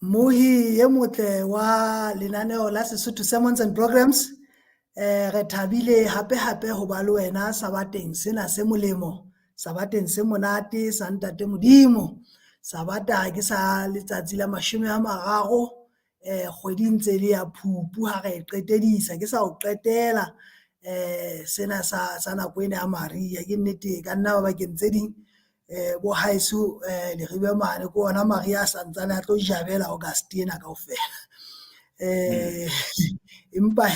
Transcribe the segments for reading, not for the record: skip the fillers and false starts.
Mohi ye motle wa lenaneo la Sesotho Sermons and Programs. Re thabile hape ho ba le wena sabateng sena se molemo, sabateng se monate sa ntate Modimo. Sabata ke sa letsatsi la 30 kgwedi ntse le ya Phupu ha re qetedisa ke sa o qetela sena sa nako ena ya Maria ke nnete ka nna ba bakeng tse ding bo haeso le ribe mane ko ona Maria a santsane a tlo jabela Augustina kaofela empa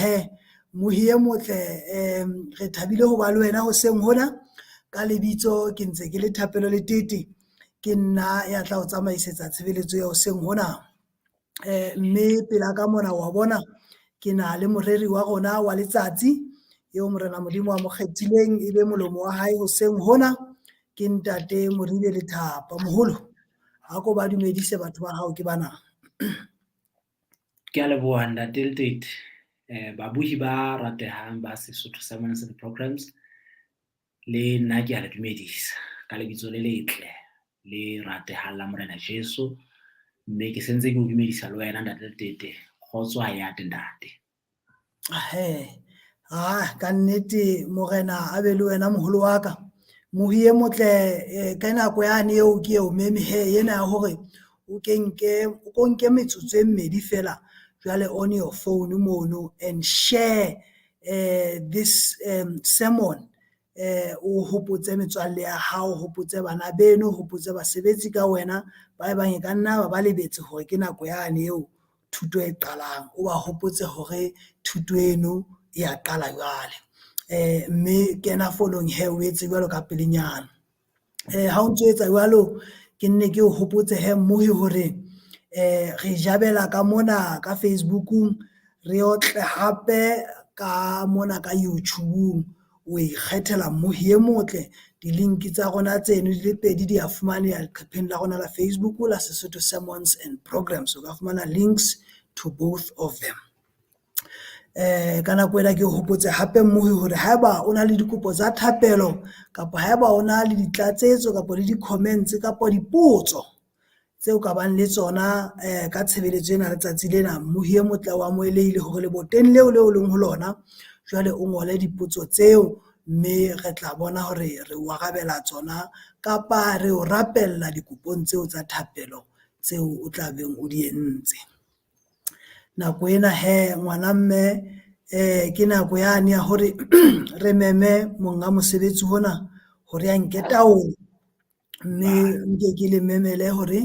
mohi e motle re thabile ho ba le wena hoseng hona ka lebitso ke ntse ke le Thapelo Letete ke nna ya tla o tsamaisetsa tshebeletso ya hoseng hona mme pela ka mona wa bona ke na le moreri wa rona wa letsatsi eo morena Modimo wa mo kgethileng ebe molomo wa hae hoseng hona ke ntate Moribe Lethapa. Moholo ha ko ba dumedise batho ba hao ke bana. Ke a leboha ntate Letete. Babuhi ba ratehang ba Sesotho Sermons and Programs le nna ke a le dumedisa ka lebitso le letle le ratehang la Morena Jesu, mme ke sentse ke o dumedisa le wena ntate Letete. Kgotso ha ya ntate. Ka nnete morena a be le wena moholo wa ka. Mohi e motle ka nako yane eo ke eo meme ena ya hore o nke metsotso e mmedi fela jwale on your phone mono and share this sermon o hopotse metswalle ya hao, hopotse bana beno, hopotse basebetsi ka wena ba bang e ka nna ba lebetse hore ke nako yane eo thuto e qalang, o ba hopotse hore thuto eno e a qala jwale mme kena folong o etse jwalo ka pelenyana ha o ntso etsa jwalo ke nne ke o hopotse mmohi hore re jabela ka mona ka Facebook-ung re otle hape ka mona ka YouTube o ikgethela mohi e motle di-link tsa rona tseno di le pedi di a fumaneha leqepheng la rona la Facebook la Sesotho Sermons and Programs. O ka fumana links to both of them. Ka nako ena ke hopotse hape mmohi hore haeba o na le dikopo tsa thapelo kapa haeba o na le ditlatsetso kapa le di-comments kapa dipotso tseo ka bang le tsona ka tshebeletso ena letsatsi lena, mohi e motle wa moelehile hore leboteng leo leng ho lona jwale o ngole dipotso tseo mme re tla bona hore re o arabela tsona kapa re o rapella dikopong tseo tsa thapelo tseo o tla beng o di entse. Nako ena ngwana mme ke nako yane ya hore re meme monga mosebetsi hona hore a nke taolo mme nke ke le memele hore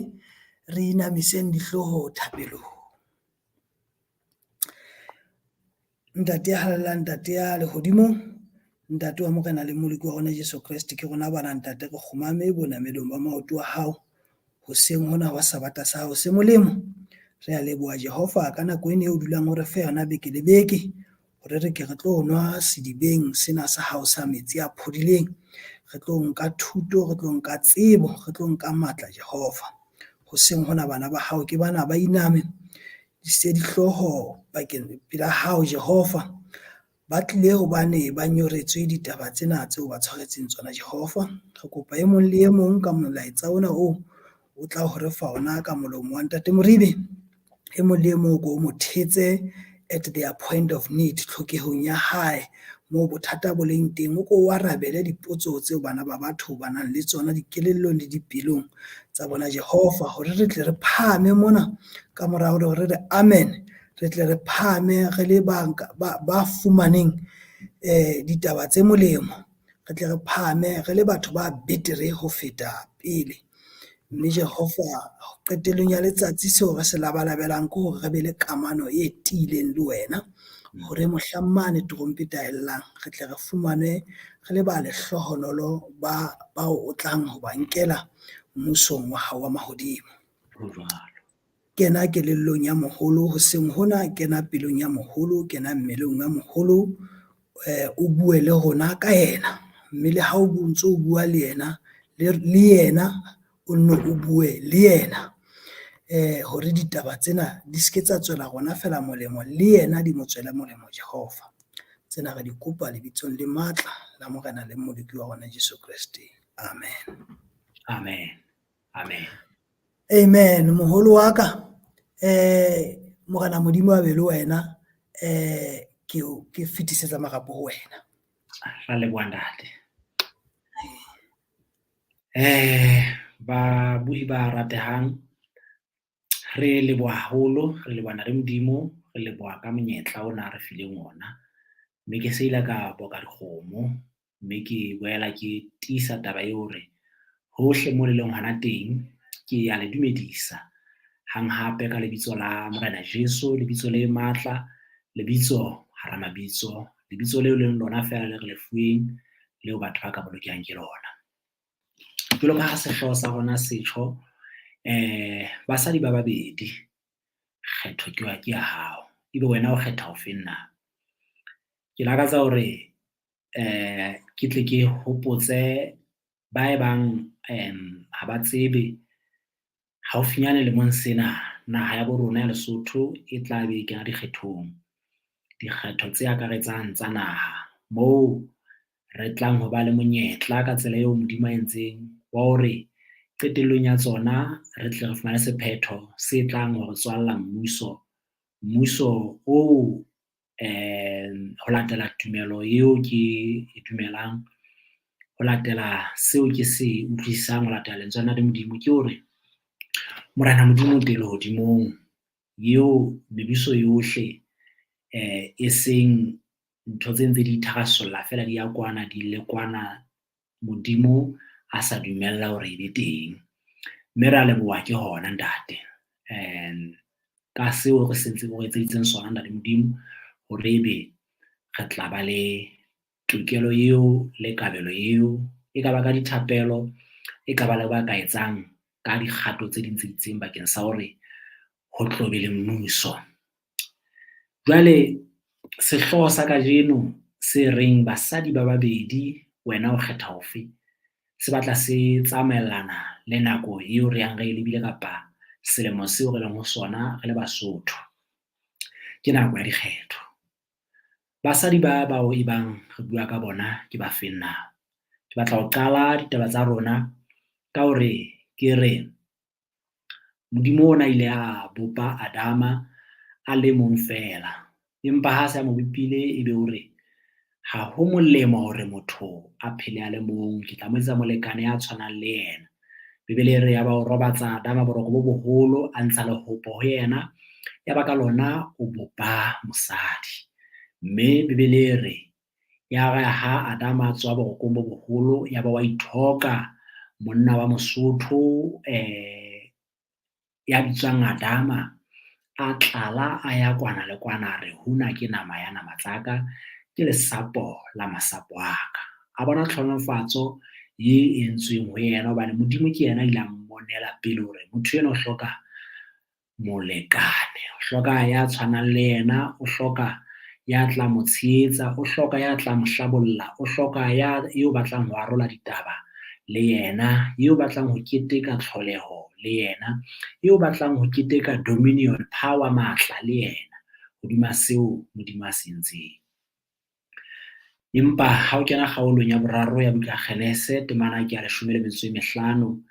re inamiseng dihloho thapelong. Ntate ya halala, ntate ya lehodimo, ntate wa morena le moleki wa rona Jesu Kriste, ke rona bana ntate re kgumame bonamelong ba maoto wa hao hoseng hona wa sabata sa hao se molemo. Re a leboha Jehova ka nako ene o dulang o re fe yona beke le beke hore re ke re tlo nwa sedibeng sena sa hao sa metsi a phodileng, re tlo nka thuto, re tlo nka tsebo, re tlo nka matla Jehova. Hoseng hona bana ba hao ke bana ba iname di se dihloho bakeng pela hao Jehova, ba tlile hobane ba nyoretswe ditaba tsena tseo ba tshwaretseng tsona Jehova. Re kopa e mong le e mong ka molaetsa ona o tla ho re fa ona ka molomo wa ntate Moribe, e mong le e mong ko mo thetse at their point of need, tlhokehong ya hae moo bothata bo leng teng, o ko o arabele dipotso tseo bana ba batho ba nang le tsona dikelellong le dipelong tsa bona Jehova, hore re tle re phahame mona ka morao hore re amen, re tle re phahame re le ba fumaneng ditaba tse molemo, re tle re phahame re le batho ba betere ho feta pele. Mme Jehova qetelong ya letsatsi seo re se labalabelang ke hore re be le kamano e tiileng le wena, hore mohlang mane trompeta ellang re tle re fumane re le ba lehlohonolo bao o tlang ho ba nkela mmusong wa hao wa mahodimo. Kena kelellong ya moholo hoseng hona, kena pelong ya moholo, kena mmeleng ya moholo, o bue le rona ka yena, mme le ha o bontse o bua le yena o nno o bue le yena hore ditaba tsena di se ke tsa tswela rona fela molemo, le yena di mo tswela molemo Jehova. Tsena re di kopa lebitsong le matla la morena le moleki wa rona Jesu Kriste. Amen. Amen. Amen. Amen. Moholo wa ka Morena Modimo a be le wena, ke fetisetsa marapo ho wena. Ra leboha ntate. Babui ba ratehang, re leboha haholo, re leboha ntate Modimo, re leboha ka monyetla ona re fileng ona. Mme ke se ile ka boka dikgomo, mme ke boela ke tiisa taba eo hore hohle moo le leng hona teng, ke a le dumedisa hang hape ka lebitso la Morena Jesu, lebitso le matla, lebitso hara mabitso, lebitso leo leng lona fela le re lefuweng, leo batho ba ka bolokehang ke lona. Jwalo ka ha sehlooho sa rona setjho, basadi ba babedi, kgetho ke ya hao, ebe wena o kgetha ho feng na? Ke lakatsa hore ke tle ke hopotse ba ebang ha ba tsebe haufinyane lemong sena naha ya bo rona ya Lesotho e tla be e kena dikgethong. Dikgetho tse akaretsang tsa naha, moo re tlang ho ba le monyetla ka tsela eo Modimo a entseng wa hore qetellong ya tsona re tle re fumane sephetho se tlang hore tswalla mmuso oo ho latela tumelo eo ke e dumelang, ho latela seo ke se utlwisisang, ho latela lentswe la Modimo, ke hore Morena Modimo o teng lehodimong, eo mebuso yohle e seng ntho tse ntse di tharasolla fela di ya kwana di ile kwana, Modimo a sa dumella hore e be teng. Mme re a leboha ke hona ntate, ka seo re sentse o re etseditseng sona ntate Modimo, hore ebe re tla ba le tokelo eo le kabelo eo, e ka ba ka dithapelo, e ka ba le ba ka etsang ka dikgato tse ding tse itseng bakeng sa hore ho tlo be le mmuso. Jwale sehlooho sa kajeno se reng basadi ba babedi, wena o kgetha ofe, se batla se tsamaellana le nako eo re yang re e lebile, kapa selemo seo re leng ho sona re le Basotho. Ke nako ya dikgetho. Basadi ba bao ebang re bua ka bona ke ba feng na? Ke batla ho qala ditaba tsa rona ka hore ke re Modimo ona ile a bopa Adama a le mong fela, empa ha se a mo bopile ebe hore ha ho molemo hore motho a phele a le mong, ke tla mo etsa molekane ya tshwanang le yena. Bebele re ya ba o robatsa Adama boroko bo boholo, a ntsha lehopo ho yena, ya ba ka lona o bopa mosadi. Mme Bebele re ya re ha Adama a tswa borokong bo boholo, ya ba wa ithoka monna wa Mosotho ya bitswang Adama, a tlala a ya kwana le kwana, a re huna ke nama ya nama tsaka, ke lesapo la masapo a ka. A bona tlhonofatso e entsweng ho yena, hobane Modimo ke yena a ile a mmonela pele hore motho enwa o hloka molekane, o hloka ya tshwanang le yena, o hloka ya tla mo tshehetsa, o hloka ya tla mo hlabolla, o hloka eo batlang ho arola ditaba le yena, eo batlang ho keteka tlholeho le yena, eo batlang ho keteka dominion, power, matla le yena, hodima seo Modimo a se entseng. Empa ha o kena kgaolong ya boraro ya buka Kgenese temana ke ya 15,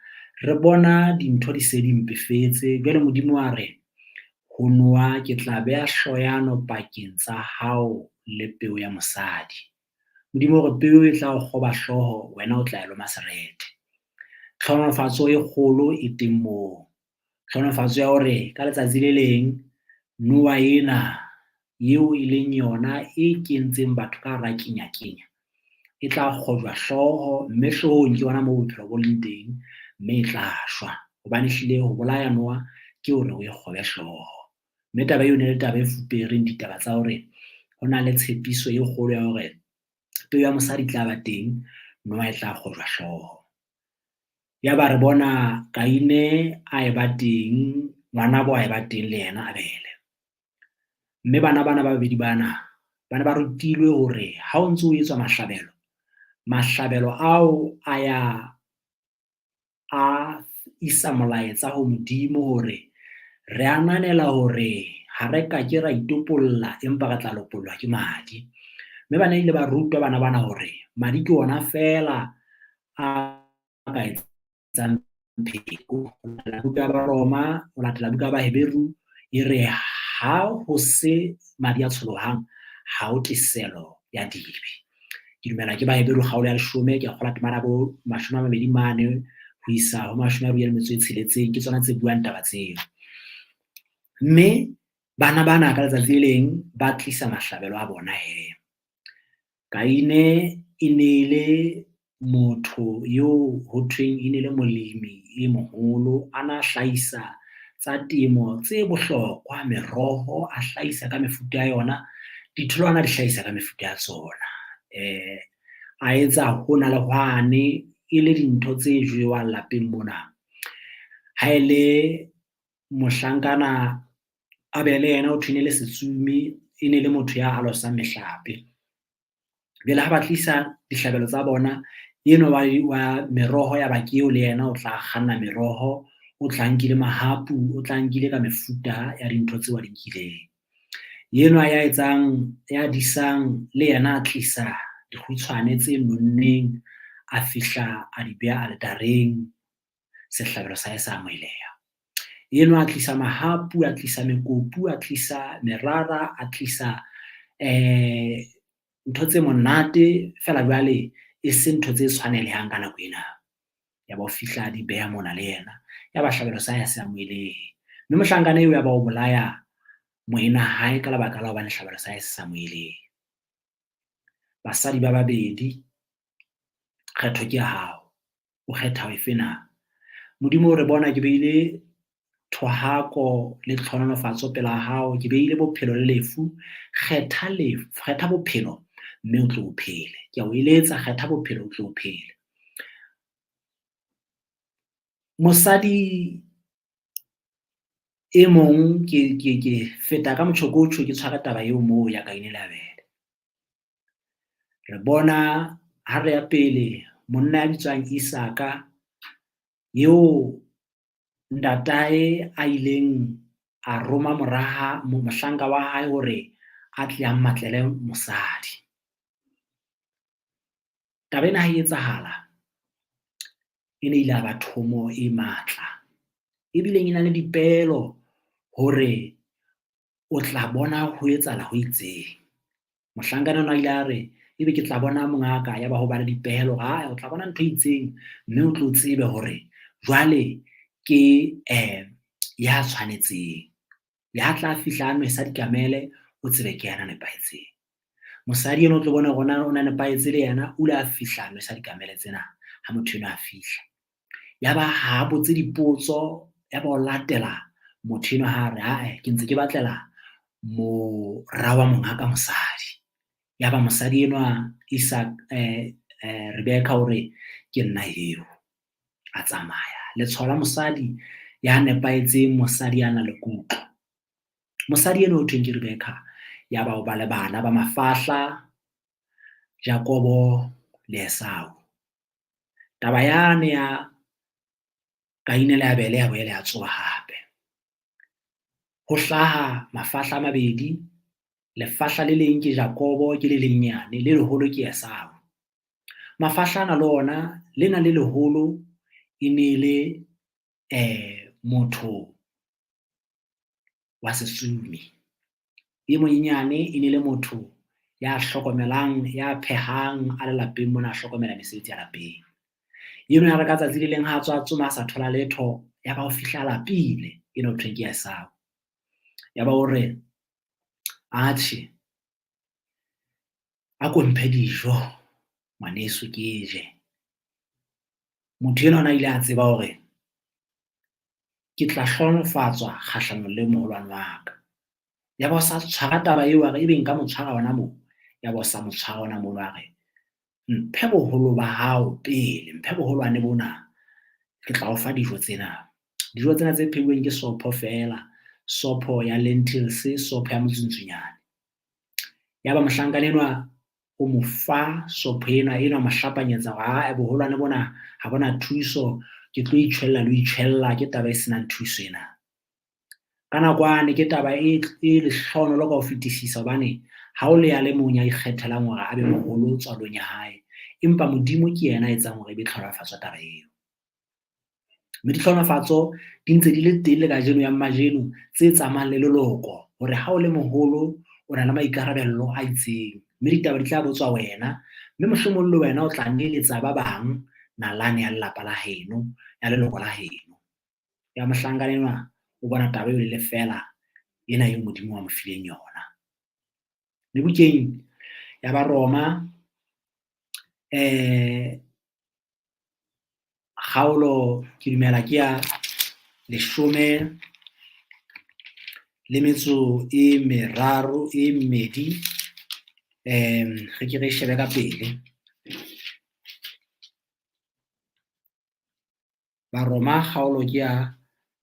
re bona dintho di se di mpefetse. Jwale Modimo a re ho noa ke tla beha hloyano pakeng tsa hao le peo ya mosadi. Modimo hore peo e tla o kgoba hlooho, wena o tla eloma serete. Tlhonofatso e kgolo e teng moo, tlhonofatso ya hore ka letsatsi le leng noa ena eo e leng yona e kentseng batho ka hara kenya e tla kgojwa hlooho, mme hloohong ke yona moo bophelo bo leng teng, mme e tla shwa, hobane ehlile ho bolaya noa ke hore o e kgobe hlooho. Mme taba eo ne le taba e fupereng ditaba tsa hore ho na le tshepiso e kgolo ya hore peo ya mosadi tla ba teng, noa e tla kgojwa hlooho. Ya ba re bona Kaine a eba teng, ngwana bo a eba teng le yena Abele. Mme bana ba babedi bana ba ne ba rutilwe hore ha o ntso o etswa mahlabelo ao a ya a isa molaetsa ho Modimo hore re ananela hore ha re ka ke ra itopolla, empa re tla lopollwa ke madi. Mme ba ne ile ba rutwa bana hore madi ke ona fela a ka etsang pheko. Ho latela buka ba Roma, ho latela buka ba Heberu, e re ha ho se madi a tsholohang ha o tiselo ya dibe. Ke dumela ke Bahebero kgaolo ya 10 ke kgola temana bo 24 ho isa ho 26 ke tsona tse buang taba tseo. Mme bana bana ka letsatsi le leng ba tlisa mahlabelo a bona he. Kaine e ne le motho yo ho thweng e ne le molemi e moholo, ana hlahisa tsa temo tse bohlokwa, meroho a hlahisa ka mefuta ya yona, ditholwana di hlahisa ka mefuta ya tsona. A etsa hona le hwane e le dintho tse jewang lapeng mona. Ha e le mohlankana a be le yena o thwene le setsumi, e ne le motho ya alosang mehlape. Jwale ha ba tlisa dihlabelo tsa bona, eno wa meroho ya bakeo le yena o tla kganna meroho, o tla nkile mahapu, o tla nkile ka mefuta ya dintho tseo a di nkileng. Eno ya disang le yena a tlisa dikgutshwane tse nonneng, a fihla a di beha altareng, sehlabelo sa hae sa amoheleha. Eno a tlisa mahapu, a tlisa mekopu, a tlisa merara, a tlisa ntho tse monate, fela jwale e se ntho tse tshwanelehang ka nako ena. Ya ba o fihla di beha mona le yena, ya ba hlabelo sa hae se amohelehe. Mme mohlankana eo ya ba o bolaya moena hae ka lebaka la hobane hlabelo sa hae se sa amohelehe. Basadi ba babedi, kgetho ke ya hao, o kgetha efe na? Modimo o re bona ke behile thohako le tlhonolofatso pela hao, ke behile bophelo le lefu, kgetha bophelo mme o tlo o phele. Ke a o eletsa, kgetha bophelo o tlo o phele. Mosadi e mong ke feta ka motjhokotjho ke tshwara taba eo moo ya Kaine le Abele. Re bona ha re ya pele monna ya bitswang Isaka eo ntatae a ileng a roma mohlanka wa hae hore a tle a mmatlele mosadi. Taba ena ha e etsahala, e ne ile a ba thomo e matla, ebileng e na le dipehelo hore o tla bona ho etsahala ho itseng. Mohlankana ona ile a re ebe ke tla bona mongaka, ya ba ho ba le dipehelo o tla bona ntho e itseng, mme o tlo tsebe hore jwale ke ya tshwanetseng. Le ha tla fihla a nwesa dikamele, o tsebe ke yana nepahetseng. Mosadi ena o tlo bona hore ona nepahetse le yena, o ile a fihla a nwesa dikamele tsena ha motho enwa a fihla. Ya ba ha botse dipotso, ya ba o latela motho enwa ha re ke ntse ke batlela mora wa mongaka mosadi. Ya ba mosadi enwa Rebecca hore ke nna eo, a tsamaya. Letshwao la mosadi ya nepahetseng, mosadi ya nang le kutlo. Mosadi ena ho thweng ke Rebecca, ya ba o ba le bana ba mafahla, Jakobo le Esau. Taba yane ya Kaine le Abele ya boele ya tsoha hape. Ho hlaha mafahla a mabedi, lefahla le leng ke Jakobo ke le lennyane, le leholo ke Esau. Mafahla ana le ona, lena le leholo e ne le motho wa sesumi, e monyenyane e ne le motho ya hlokomelang, ya phehang a le lapeng mona, a hlokomela mesebetsi ya lapeng. Eno ya re ka tsatsi le leng ha tswa tsoma a sa thola letho, ya ba o fihla lapile, eno ho thweng ke Esau. Ya ba o re atjhe, a ko mphe dijo ngwaneso ke je. Motho enwa ile a tseba hore ke tla hlohonolofatswa kgahlanong le moholwane wa ka. Ya ba o sa tshwara taba eo a re ebe nka mo tshwara hona moo, ya ba o sa mo tshwara hona moo a re mphe boholo ba hao pele, mphe boholwane bona, ke tla o fa dijo tsena. Dijo tsena tse pheuweng ke sopho feela, sopho ya lentils, sopho ya motsungtsunyane. Ya ba mohlankana enwa o mo fa sopho enwa mo hlapanyetsa hore boholwane bona ha bona thuso, ke tlo itjhwella le ho itjhwella, ke taba e senang thuso ena. Ka nakwane ke taba e lehlohonolo ka ho fetisisa, hobane ha o le ya le mong ya ikgethelang hore a be moholo tswalong ya hae, empa Modimo ke yena a etsang hore ebe tlhorafatswa taba eo. mme ditlhonafatso di ntse di le teng le kajeno ya majeno tse tsamayang le leloko hore ha o le moholo o na le maikarabello a itseng, mme ditaba di tla botswa wena, mme mohlomong le wena o tla neletsa ba bang nalane ya lelapa la heno, ya leloko la heno. Ya mohlankana enwa o bona taba eo le fela ena eo Modimo wa mo fileng yona. Lebukeng ya Baroma kgaolo ke dumela ke ya 13 re ke re shebe ka pele. Baroma kgaolo ke ya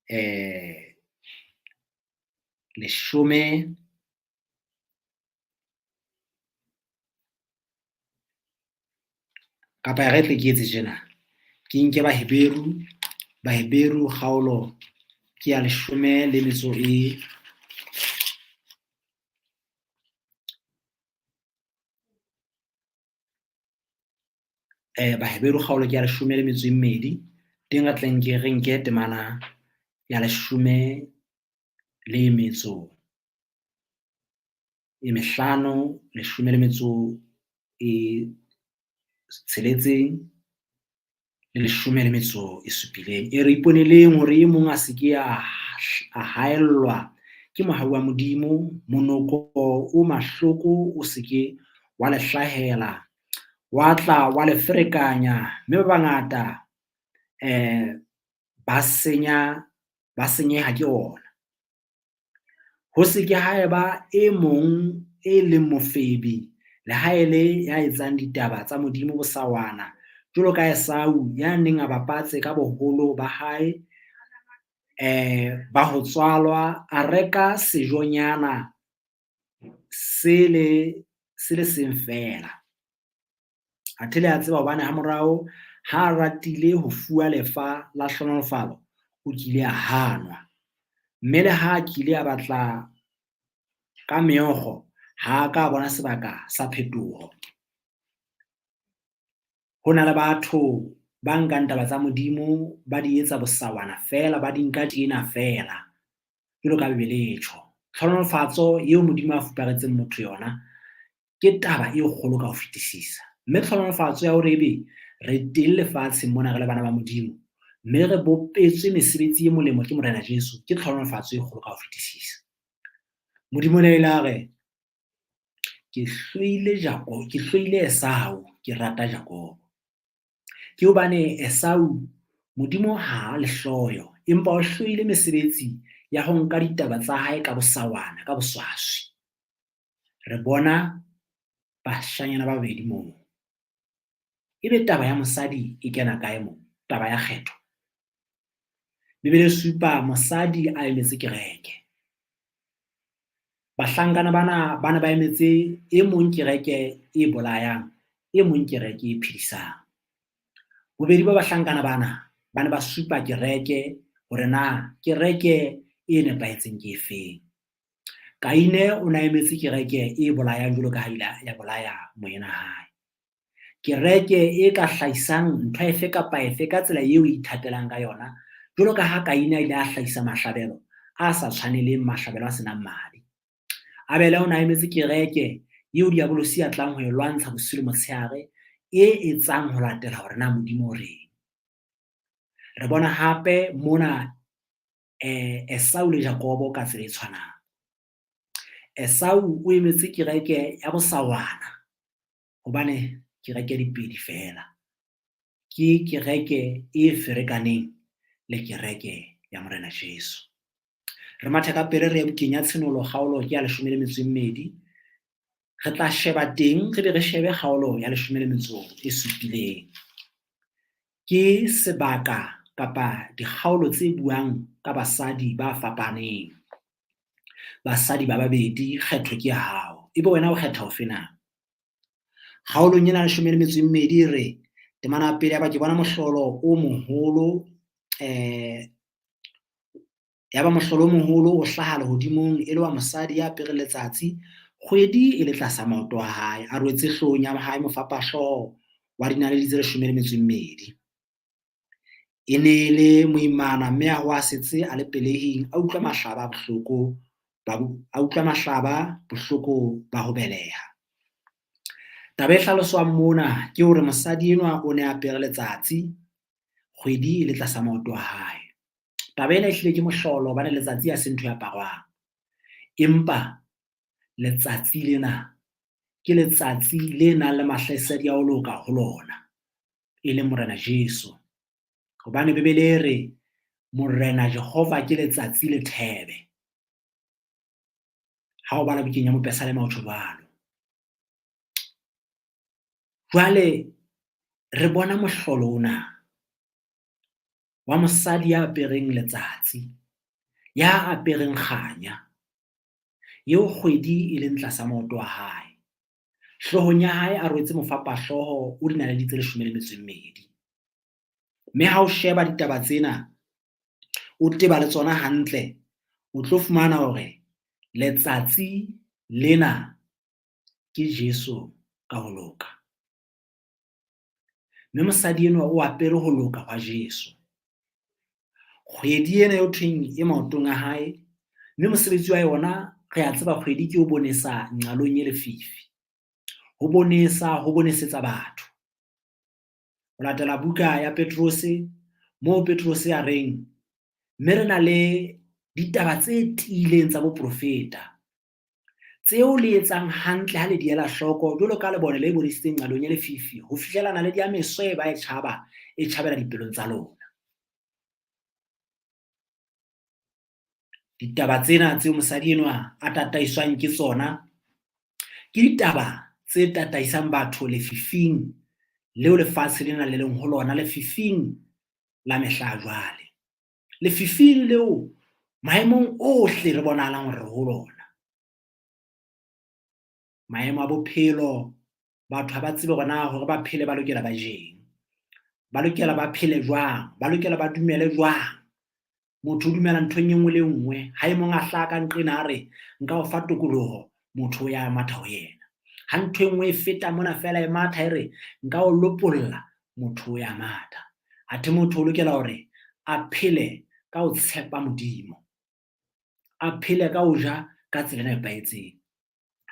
10 kapa ya re tle ke etse tjena, ke nke Baheberu kgaolo ke ya 10 Baheberu kgaolo ke ya 12 teng re tleng ke re nke temana ya 15 16 le 17 e re iponeleng hore e mong a se ke a haellwa ke mohau wa Modimo, monoko o mahloko o se ke wa le hlahela, wa tla wa le ferekanya, mme ba bangata ba senyeha ke ona. Ho se ke haeba e mong e leng mofebi, le ha ele ya etsang ditaba tsa Modimo bosawana, jwalo ka Esau ya neng a bapatse ka boholo ba hae ba ho tswalwa, a reka sejonyana se le seng fela. Athe le a tseba hobane ha morao ha ratile ho fuwa lefa la hlohonolofalo, o kile a hanwa, mme le ha kile a batla ka meokgo, ha ka bona sebaka sa phetoho. Ho na le batho ba nkang taba tsa Modimo ba di etsa bosawana fela, ba di nka tjena fela, jwalo ka Bebele e tjho. Tlhonolofatso eo Modimo a fuparetseng motho yona ke taba e kgolo ka ho fetisisa, mme tlhonolofatso ya hore ebe re teng lefatsheng mona re le bana ba Modimo, mme re bopetswe mesebetsi e molemo ke Morena Jesu, ke tlhonolofatso e kgolo ka ho fetisisa. Modimo le a re, ke hloile Esau, ke rata Jakobo. Ke hobane Esau Modimo ha lehloyo, empa o hloile mesebetsi ya ho nka ditaba tsa hae ka bosawana, ka boswaswi. Re bona bashanyana ba babedi moo. Ebe taba ya mosadi e kena kae moo? Taba ya kgetho. Bebele e supa mosadi a emetse kereke. Bahlankana bana ba emetse e mong kereke e bolayang, e mong kereke e phedisang. Bobedi ba bahlankana bana ba ne ba supa kereke hore na kereke e nepahetseng ke efeng. Kaine o na emetse kereke e bolayang jwalo ka ha ile ya bolaya moyena hae. Kereke e ka hlahisang ntho efe kapa efe ka tsela eo e ithatelang ka yona, jwalo ka ha Kaine a ile a hlahisa mahlabelo a sa tshwaneleng, mahlabelo a senang madi. Abele o na emetse kereke eo diabolosi a tlang ho e lwantsha bosiu le motshehare, e etsang ho latela hore na Modimo o reng. Re bona hape mona Esau le Jakobo ka tsela e tshwanang. Esau o emetse kereke ya bosawana hobane kereke dipedi fela, ke kereke e ferekaneng le kereke ya Morena Jesu. Re mathe ka pele re ya bukeng ya Tshenolo kgaolo ke ya 12, re tla sheba teng re be re shebe kgaolo ya 17. Ke sebaka kapa dikgaolo tse buang ka basadi ba fapaneng. Basadi ba babedi, kgetho ke ya hao. Ebe wena o kgetha ho fena. Kgaolong ena 12 re temana pele ya ba ke bona mohlolo o moholo yaba mohlolo o moholo o hlaha lehodimong e le wa mosadi ya apere letsatsi, kgwedi e le tlasa maoto a hae, a rwetse hloohong ya hae mofapahloho wa dinaledi tse 12. e ne le moimana mme a wa setse a le pelehing a utlwa mahlaba bohloko ba ho beleha. Taba e hlaloswang mona ke hore mosadi enwa o ne a apere letsatsi, kgwedi le tlasa maoto a hae. Taba ena ehlile ke mohlolo hobane letsatsi ha se ntho e aparwang, empa letsatsi lena ke letsatsi le nang le mahlahesedi a ho loka ho lona, e leng Morena Jesu. Hobane Bebele e re Morena Jehova ke letsatsi le thebe. Ha o bala bukeng ya Basali ho tjho jwalo. Jwale re bona mohlolo ona wa mosadi ya apereng letsatsi, ya apereng kganya, eo kgwedi e leng tlasa maoto a hae. Hlohong ya hae a rwetse mofapahloho o dinaleditse 12. Mme ha o sheba ditaba tsena, o teba le tsona hantle, o tlo fumana hore letsatsi lena ke Jesu ka ho loka. Mme mosadi enwa o apere ho loka hwa Jesu. Kgwedi ena eo thweng e maotong a hae, mme mosebetsi wa yona re a tseba kgwedi ke ho bonesa nqalong e lefifi. Ho bonesetsa batho. Ho latela buka ya Petrose, moo Petrose a reng, mme re na le ditaba tse tiileng tsa boprofeta, tseo le etsang hantle ha le di ela hloko jwalo ka le bone le bonesitseng nqalong e lefifi, ho fihlela naledi ya meso e ba e tjhabela dipelong tsa lona. Ditaba tsena tseo mosadi enwa a tataiswang ke tsona, ke ditaba tse tataisang batho lefifing leo lefatshe lena le leng ho lona, lefifing la mehla jwale, lefifing leo maemong ohle re bonahalang hore ho lona. Maemo a bophelo, batho ha ba tsebe hore na hore ba phele ba lokela ba jeng, ba lokela ba phele jwang, ba lokela ba dumele jwang. Motho o dumela nthong e nngwe le nngwe, ha e mong a hlaka nqena a re nka o fa tokoloho, motho o ya matha ho yena. Ha ntho e nngwe e feta mona fela e matha e re nka o lopolla, motho o ya matha. Athe motho o lokela hore a phele ka ho tshepa Modimo, a phele ka ho ja ka tsela e nepahetseng,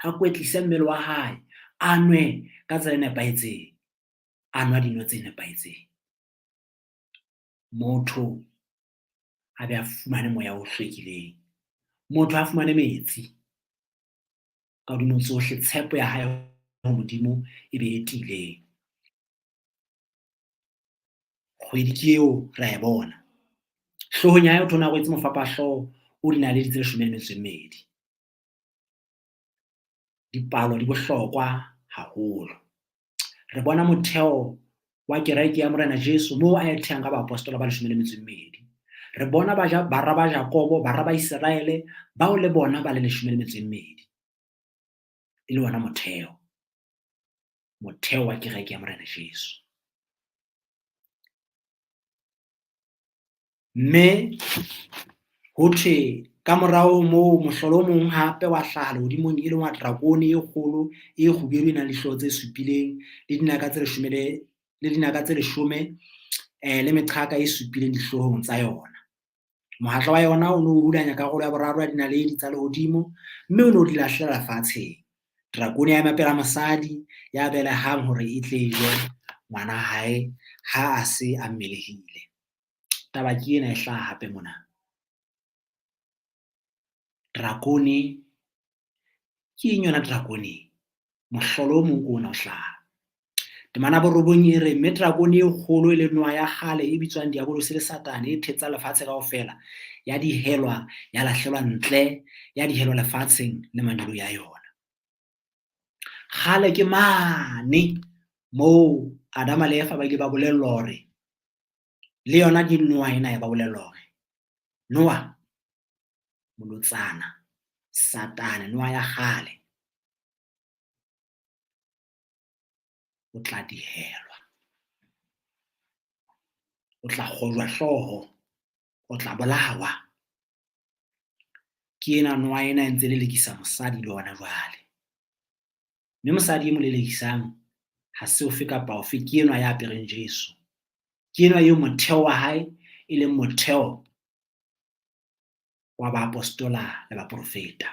a kwetlise mmele wa hae, a nwe ka tsela e nepahetseng, a nwa dino tse nepahetseng. Motho a be a fumane moya o hlwekileng, motho a fumane metsi, ka hodimo tsohle tshepo ya hae ho Modimo e be e tiileng. Kgwedi ke eo ra e bona, hlohong ya hae o thona a rwetse mofapahloho o dinaleditse 12. Dipalo di bohlokwa haholo. Re bona motheo wa kereke ya Morena Jesu moo a ethehang ka baapostola ba 12. Re bona barra ba Jakobo, barra ba Israele, bao le bona ba le 12. E le ona motheo wa kereke ya Morena Jesu. Mme ho thwe ka morao moo mohlolo o mong hape wa hlaha lehodimong, e leng wa drakone e kgolo e kgubedu, e nang le hlooho tse supileng le dinaka tse 10 le meqhaka e supileng dihloohong tsa yona. Mohatla wa yona o no hulanya karolo ya boraro ya dinaledi tsa lehodimo, mme o no di lahlela lefatsheng. Drakone ya emapela mosadi ya belehang hore e tle je ngwana hae ha a se a mmelehile. Taba ke ena e hlaha hape mona. Drakone ke eng yona drakone? Mohlolo o mong ke ona o hlaha. Temana borobong e re mme drakone e kgolo e le noa ya kgale e bitswang diabolose le satane, e thetsa lefatshe kaofela, ya dihelwa, ya lahlelwa ntle, ya dihelwa lefatsheng le manyolo ya yona. Kgale ke mane moo Adama le Eva ba ile ba bolellwa hore, le yona ke noa ena ya ba bolellwa hore noa molotsana, satane, noa ya kgale, o tla dihelwa, o tla kgojwa hlooho, o tla bolawa. Ke ena noa ena e ntse le lekisa mosadi le ona jwale. Mme mosadi e mo lelekisang ha se ofe kapa ofe, ke enwa ya apereng Jesu, ke enwa eo motheo wa hae e leng motheo wa baapostola le baprofeta.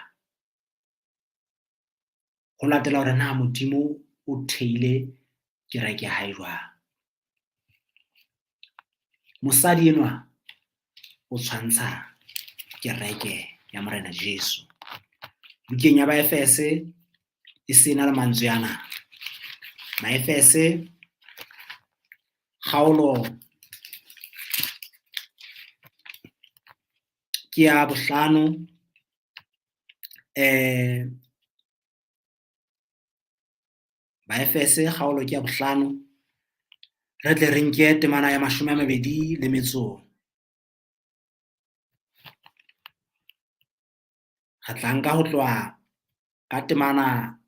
Ho latela hore na Modimo o theile kereke ya hae jwang. Mosadi enwa o tshwantsha kereke ya Morena Jesu. Bukeng ya Baefese e sena le mantswe ana. Baefese kgaolo ke ya 5 Baefese kgaolo ke ya 5 re tle re nke temana ya 20 re tla nka ho tloha ka temana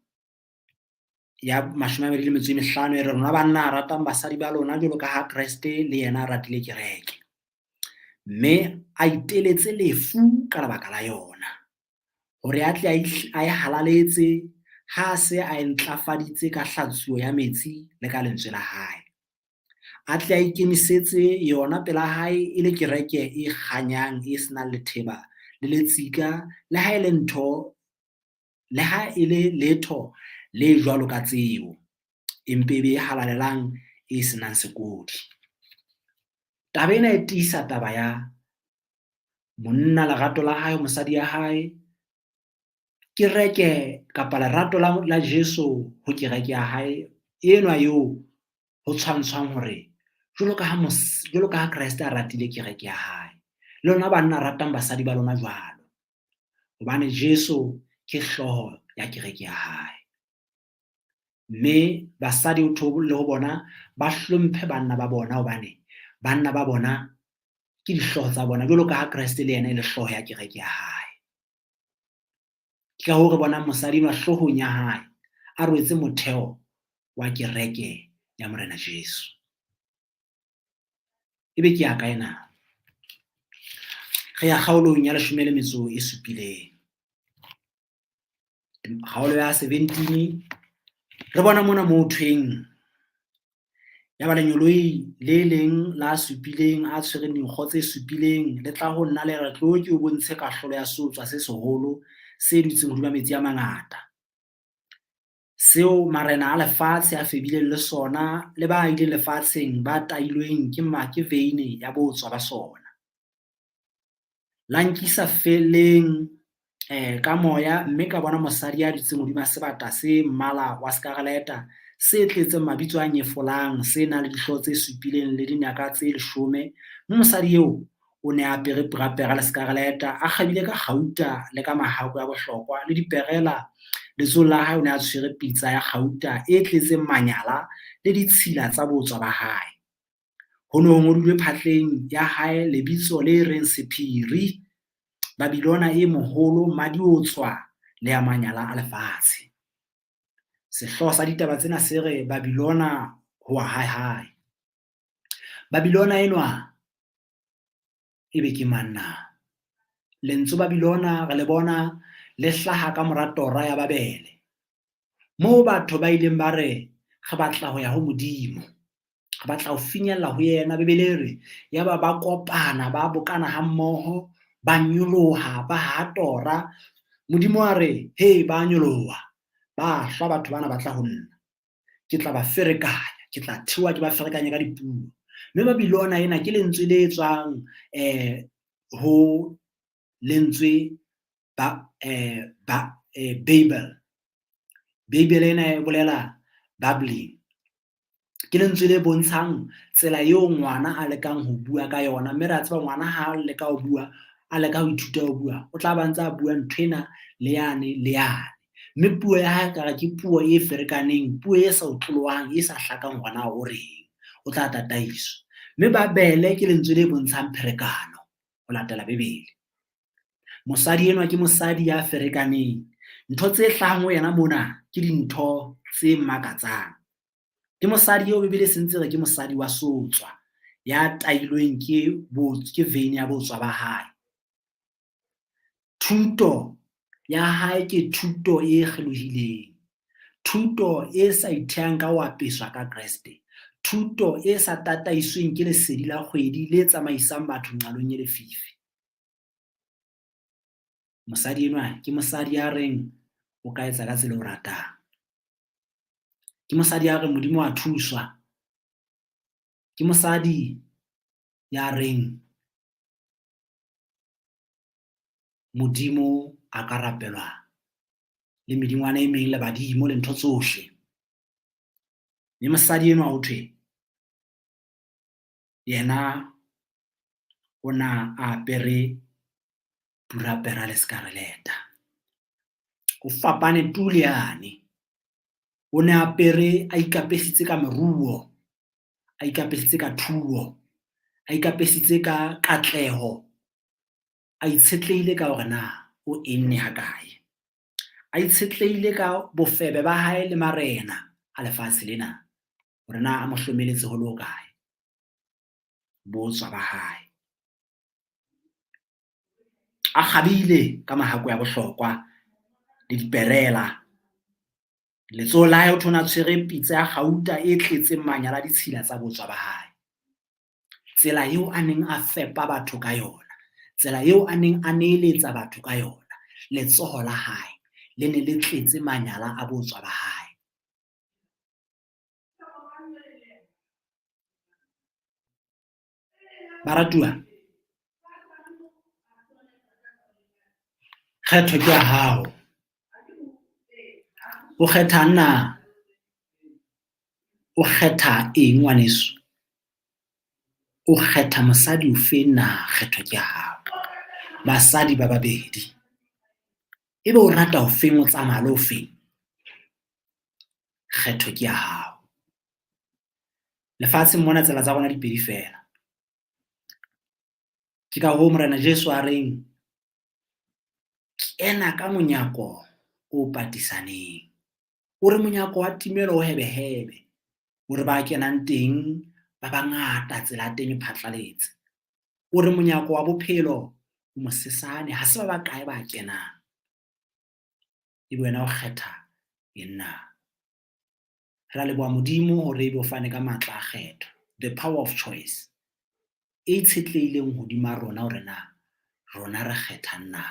ya 25 e re rona banna ratang basadi ba lona jwalo ka ha Kreste le yena a ratile kereke, mme a iteletse lefu ka lebaka la yona, hore a tle a e halaletse ha se a entlafaditse ka hlatsuo ya metsi le ka lentswe la hae. A tle a ikemisetse yona pela hae e le kereke e kganyang e senang letheba le letsika, le ha e le letho le jwalo ka tseo, empe be halalelang e senang sekodi. Taba ena e tiisa taba ya monna lerato la hae, mosadi ya hae, kereke kapa lerato la Jesu ho kereke ya hae enwa eo ho tshwantshwang hore jwalo ka ha Kreste a ratile kereke ya hae, le lona banna ratang basadi ba lona jwalo, hobane Jesu ke hlooho ya kereke ya hae. Mme basadi le ho bona ba hlomphe banna ba bona, hobane banna ba bona ke dihlooho tsa bona jwalo ka ha Kreste le yena e le hlooho ya kereke ya hae. Ke ka hoo re bonang mosadi wa hlohong ya hae a rwetse motheo wa kereke ya Morena Jesu. Ebe ke ya kae na? Re ya kgaolong ya 17. Kgaolo ya 17 re bona mona moo thweng ya ba lenyoloi le leng la 7 a tshwereng dinkgo tse 7 le tla ho nna le re tlo ke o bontshe kahlolo ya sotswa se seholo se dutseng hodima metsi a mangata, seo marena a lefatshe a febileng le sona, le ba ileng lefatsheng ba tailweng ke veine ya botswa ba sona. La nkisa feleng ka moya, mme ka bona mosadi ya dutseng hodima sebata se mmala wa skareleta se tletseng mabitso a nyefolang, se nang le dihloho tse 7 le dinyaka tse 10. Mosadi eo o ne a apere purapera le skareleta, a kgabile ka kgauta le ka mahako ya bohlokwa le diperela. Letsohong la hae o ne a tshwere pitsa ya kgauta e tletseng manyala le ditshila tsa botswa ba hae. Ho no ngodilwe phatleng ya hae lebitso le reng Sephiri, Babilona e moholo, Madiotswa le ya manyala a lefatshe. Sehloho sa ditaba tsena se re Babilona ho wa hae. Babilona enwa ebe ke manna. Lentswe Babilona re le bona le hlaha ka mora tora ya Babele, moo batho ba ileng ba re re batla ho ya ho Modimo, re batla ho finyella ho yena. Bebele re yaba ba kopana, ba bokana ha mmoho, ba nyoloha, ba hatora. Modimo a re he, ba nyoloha, ba hlwa batho bana ba tla ho nna, ke tla ba ferekanya, ke tla thiwa ke ba ferekanye ka dipuo. Mme Babilona ena ke lentswe le tswang ho lentswe Bible ena e bolela babbling. Ke lentswe le bontshang tsela eo ngwana a lekang ho bua ka yona, mme re a tseba ngwana ha a leka ho bua, a leka ho ithuta ho bua, o tla ba ntse a bua nthwena le yane le yane. Mme puo ya hae kare ke puo e ferekaneng, puo e sa otlolohang, e sa hlakang hore na o reng, o tla tataiswa. Mme Babele ke lentswe le bontshang pherekano ho latela Bebele. Mosadi enwa ke mosadi ya ferekaneng. Ntho tse hlahang ho yena mona ke dintho tse makatsang. Ke mosadi eo Bebele sentse re ke mosadi wa sotswa, ya tailweng ke veine ya botswa ba hae. Thuto ya hae ke thuto e kgelohileng, thuto e sa ithehang ka ho apeswa ka Kreste, thuto e sa tataisweng ke lesedi la kgwedi le tsamaisang batho nqalong e lefifi. Mosadi enwa ke mosadi ya reng o ka etsa ka tsela o ratang. Ke mosadi ya reng Modimo a thuswa. Ke mosadi ya reng Modimo a ka rapelwa le medingwana e meng le badimo le ntho tsohle. Le mosadi enwa ho thwe yena o na a apere purapera le skareleta. O fapane tuliane. O ne apere a ikapesitse ka meruo, a ikapesitse ka thuo, a ikapesitse ka katleho, a itshetlehile ka hore na o enne ha kae. A itshetlehile ka bofebe ba hae le marena a lefatshe lena hore na a mo hlomeletse ho le ho kae. Botswa ba hae. A kgabile ka mahako ya bohlokwa le diperela. Letsoho la hae ho thona tshwere pitsa ya kgauta e tletseng manyala ditshila tsa botswa ba hae. Tsela eo a neng a fepa batho ka yona, tsela eo a neng a neeletsa batho ka yona, letsoho la hae le ne le tletse manyala a botswa ba hae. Baratuwa, kgetho ke ya hao. O kgetha na? O kgetha eng ngwaneso? O kgetha mosadi o feng na? Kgetho ke ya hao. Basadi ba babedi. Ebe o rata ho feng, o tsamaya le ho feng? Kgetho ke ya hao. Lefatsheng mona tsela tsa rona di pedi fela. Ke ka hoo Morena Jesu a reng kena ka monyako o patisaneng. O re monyako wa timelo o hebehebe. O re ba kenang teng ba bangata, tsela teng e phatlaletse. O re monyako wa bophelo o mosesane, ha se ba bakae ba kenang. Ebe wena o kgetha ena. Re leboha Modimo hore ebe o fane ka matla a kgetho, the power of choice. E itshetlehileng hodima rona hore na rona re kgethang na.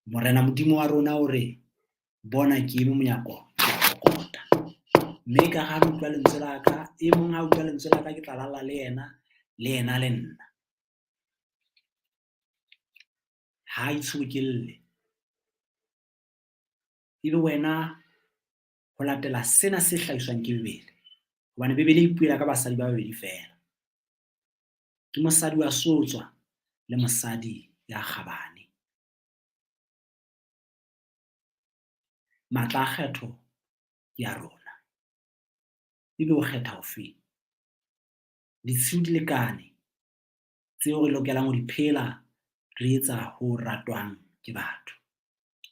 Morena Modimo wa rona hore bona ke eme monyako ke a kokota. Mme ka ha utlwa lentswe la ka, e mong ha utlwa lentswe la ka ke tla lalla le yena le nna. Ha itshokelle. Ebe wena ho latela sena se hlahiswang ke Bebele. Hobane Bebele e ipuela ka basadi ba babedi fela. Ke mosadi wa sotswa le mosadi ya kgabane. Matla a kgetho ke ya rona. Ebe o kgetha ho feng? Ditshiu di lekane tseo re lokelang ho di phela re etsa ho ratwang ke batho.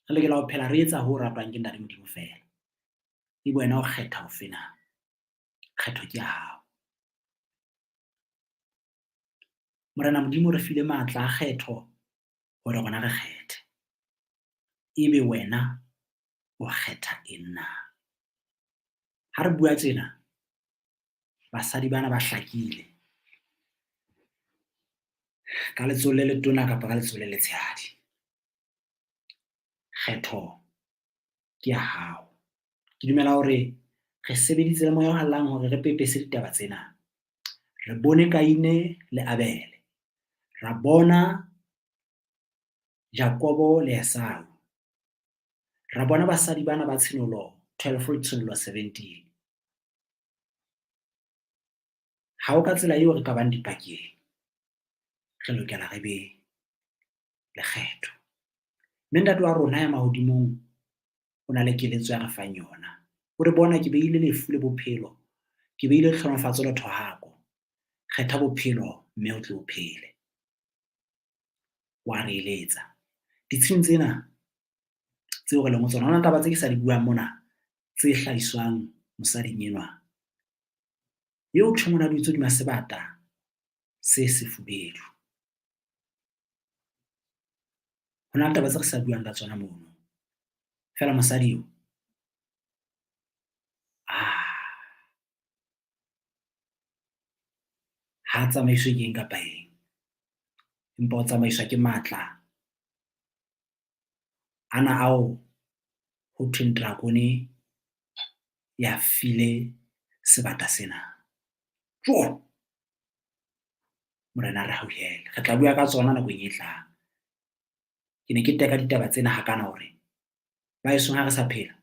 Re lokela ho phela re etsa ho ratwang ke Ntate Modimo fela. Ebe wena o kgetha ho fena. Kgetho ke ya hao. Morena Modimo re file matla a kgetho hore rona re kgethe. Ebe wena o kgetha ena. Ha re bua tjena, basadi bana ba hlakile ka letsoho le letona kapa ka letsoho le letshehadi. Kgetho ke ya hao. Ke dumela hore re sebeditse le moya o hallang hore re pepese ditaba tsena. Re bone Kaine le Abele. Ra bona Jakobo le Esau. Ra bona basadi bana ba tshenolo 12-17. Ha o ka tsela eo re ka bang dipakeng, re lokela re be le kgetho. Mme ntate wa rona ya mahodimong o na le keletso ya re fang yona. O re bona ke behile lefu le bophelo, ke behile hlohonolofatso le thohako. Kgetha bophelo mme o tle o phele. Wa re eletsa. Ditsheng tsena tseo re leng ho tsona, hona taba tse ke sa di buang mona tse hlahiswang mosading enwa. Eo thwe mona dutse hodima sebata se sefubedu. Hona taba tse re sa buang ka tsona mono. Fela mosadi eo ha tsamaiswe ke eng kapa eng, empa o tsamaiswa ke matla ana ao ho thweng dragone ya file sebata sena. Morena re hauhela, re tla bua ka tsona nakong e tlang. Ke ne ke teka ditaba tsena hakana hore baesong ha re sa phela,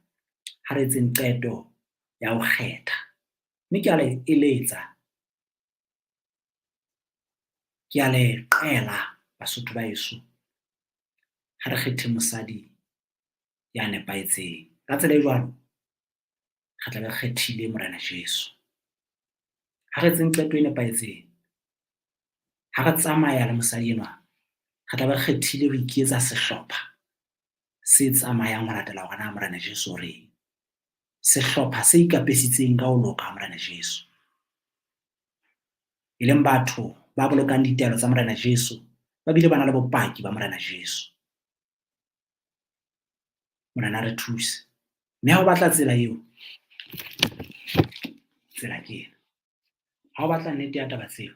ha re etseng qeto ya ho kgetha. Mme ke a le eletsa, ke a le qela Basotho baeso, ha re kgethe mosadi ya nepahetseng. Ka tsela e jwalo, re tla be re kgethile Morena Jesu. Ha re etseng qeto e nepahetseng, ha re tsamaya le mosadi enwa, re tla be re kgethile ho iketsa sehlopha se tsamayang ho latela hore na Morena Jesu o reng. Sehlopha se ikapesitseng ka ho loka ha Morena Jesu, e leng batho ba bolokang ditaelo tsa Morena Jesu, ba bile ba na le bopaki ba Morena Jesu. Morena re thuse. Mme ha o batla tsela eo, tsela ke ena. Ha o batla nnete ya taba tseo,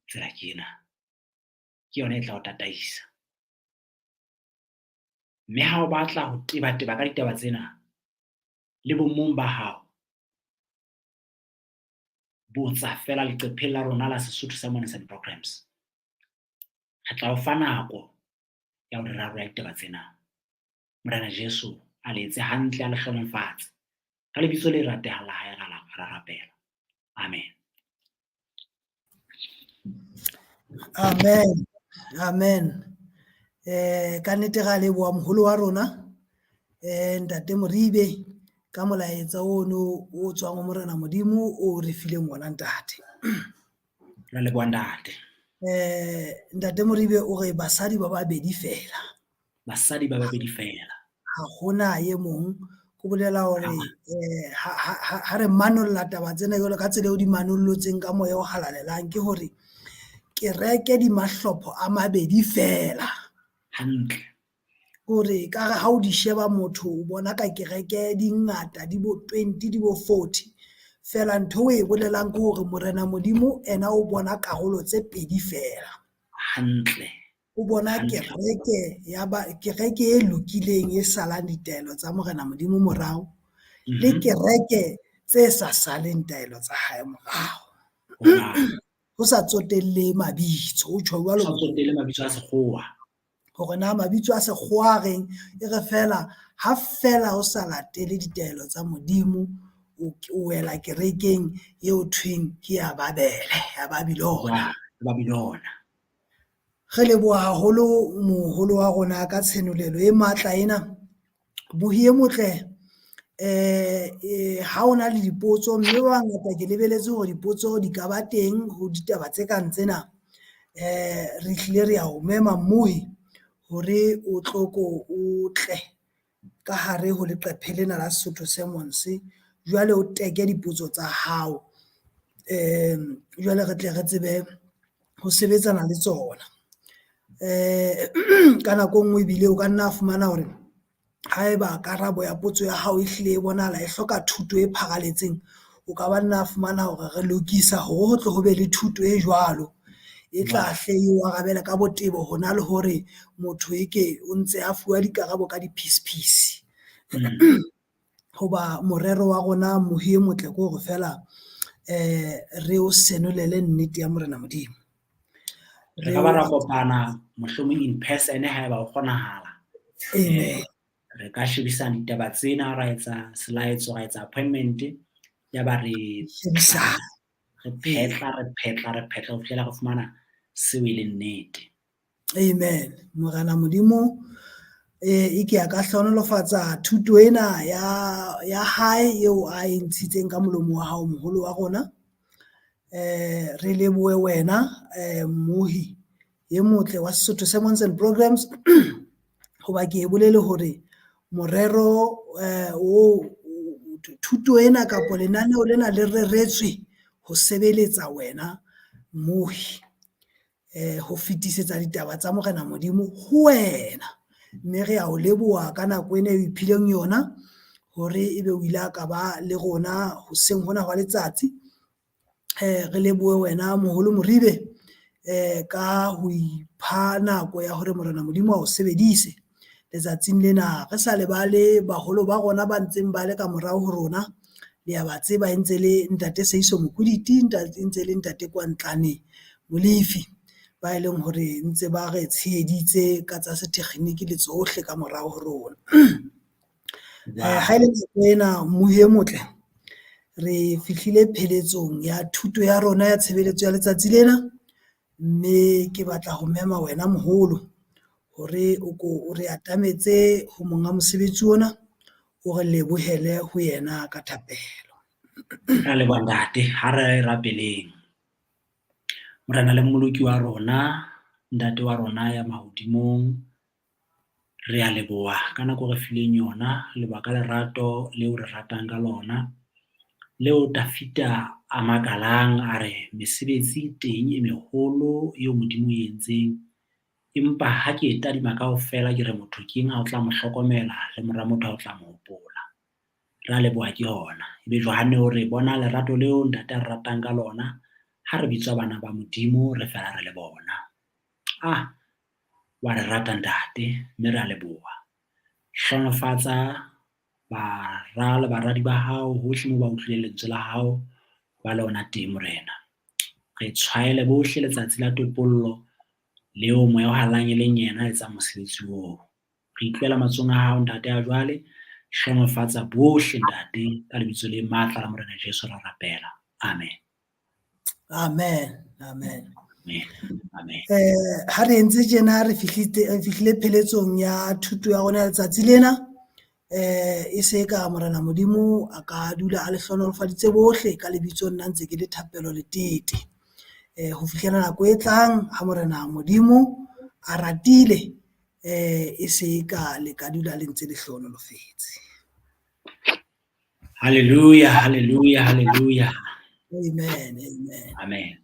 tsela ke ena. Ke yona e tla o tataisa. Mme ha o batla ho teba ka ditaba tsena le bomong ba hao, botsa fela leqepheng la rona la Sesotho sa Monisa Programs. Re tla o fa nako ya hore re arola ditaba tsena. Morena Jesu a le etse hantle, a le hlohonolofatse. Ka lebitso le ratehang la hae ra rapela. Amen. Amen. Amen. Ka nnete ra leboha moholo wa rona ntate Moribe ka molaetsa ono o tswang ho Morena Modimo o re fileng ona ntate. Ra leboha ntate. Ntate Moribe o re basadi ba babedi fela. Basadi ba babedi fela. Ha hona ye mong, ko bolela hore ha re manolla taba tsena jwalo ka tsela eo di manollotseng ka moya o halalelang, ke hore kereke di mahlopho a mabedi fela. Hantle. Hore ka ha o di sheba motho o bona ka kereke di ngata, di bo 20, di bo 40 fela, ntho e bolelang ke hore Morena Modimo ena o bona karolo tse pedi fela. Hantle. O bona kereke e lokileng e salang ditaelo tsa Morena Modimo morao, le kereke tse sa saleng taelo tsa hae morao. Ho sa tsotelle mabitso, o tjho jwalo. Ho sa tsotelle mabitso a sekgowa. Hore na mabitso a sekgowa reng, e re fela ha fela o sa latele ditaelo tsa Modimo, o wela kerekeng eo thweng ke ya Babele, ya Babilona. Babilona. Re leboha haholo moholo wa rona ka tshenolelo e matla ena. Bohi e motle, ha o na le dipotso, mme wa ngata ke lebeletse hore dipotso di ka ba teng ho ditaba tse kang tsena, re hlile re ya o mema mmohi hore o tloko o tle ka hare ho leqephe lena la Sesotho Sermons, jwale o teke dipotso tsa hao, jwale re tle re tsebe ho sebetsana le tsona. Ka nako nngwe ebile o ka nna fumana hore haeba karabo ya potso ya hao e hlile e bonahala e hloka thuto e pharaletseng, o ka ba nna fumana hore re lokisa hore ho tle ho be le thuto e jwalo e tla hle eo arabela ka botebo, hona le hore motho eke o ntse a fuwa dikarabo ka diphispisi. Hoba morero wa rona mohi e motle ke hore fela re o senolele nnete ya Morena Modimo. Re ka ba ra kopana mohlomong in person haeba o kgonahala. Amen. Re ka shebisana ditaba tsena, ra etsa selaetso, ra etsa appointment, ya ba re phetla ho fihlela re fumana seo e leng nnete. Amen. Morena Modimo ke a ka hlohonolofatsa thuto ena ya hae eo a e ntshitseng ka molomo wa hao moholo wa rona. Re lebohe wena mmohi e motle wa Sesotho Sermons and Programs, hoba ke e bolele hore morero thuto ena kapo lenaneo lena le reretswe ho sebeletsa wena mmohi, ho fetisetsa ditaba tsa Morena Modimo ho wena. Mme re a o leboha ka nako ena e iphileng yona hore ebe o ile ka ba le rona hoseng hona hwa letsatsi, re lebohe wena moholo Moribe ka ho ipha nako ya hore Morena Modimo a o sebedise letsatsing lena. Re sa lebale baholo ba rona ba ntseng ba le ka morao ho rona, le ya ba tseba e ntse le ntate Seiso Mokuditi, ntse le ntate Kwantlane Molefi, ba e leng hore ntse ba re tsheheditse ka tsa setekgeniki le tsohle ka morao ho rona. Ha ele nako ena mmuhi e motle, re fihlile pheletsong ya thuto ya rona ya tshebeletso ya letsatsi lena, mme ke batla ho mema wena moholo hore o re atametse ho monga mosebetsi ona, o re lebohele ho yena ka thapelo. Ra leboha ntate, ha re rapeleng. Morena le mmoloki wa rona, ntate wa rona ya mahodimong, re a leboha ka nako re fileng yona, lebaka lerato leo re ratang ka lona, leo Tafita a makalang a re mesebetsi teng e meholo eo Modimo e entseng, empa ha ke tadima kaofela ke re motho keng ha o tla mo hlokomela le mora motho ha o tla mo hopola. Re a leboha ke hona. Ebe Johane o re bona lerato leo ntate a re ratang ka lona, ha re bitswa bana ba Modimo re fela re le bona. Wa re rata ntate, mme re a leboha. Hlonofatsa bara le baradi ba hao hohle moo ba utlwileng lentswe la hao, ba le ona teng Morena. Re tshwaele bohle letsatsi la topollo leo moya o halang e leng yena a etsang mosebetsi oo. Re itlohela matsohong a hao ntate a jwale, hlonofatsa bohle ntate ka lebitso le matla la Morena Jesu ra rapela. Amen. Amen. Amen. Amen. Amen. Ha re entse tjena re fihlile pheletsong ya thuto ya rona ya letsatsi lena, e se ka Morena Modimo a ka dula a le hlonolofaditse bohle ka lebitso nna ntse ke le thapelo le tete. Ho fihlela nako e tlang ha Morena Modimo a ratile, e se ka le ka dula le ntse le hlonolofetse. Hallelujah, hallelujah, hallelujah. Amen, amen. Amen.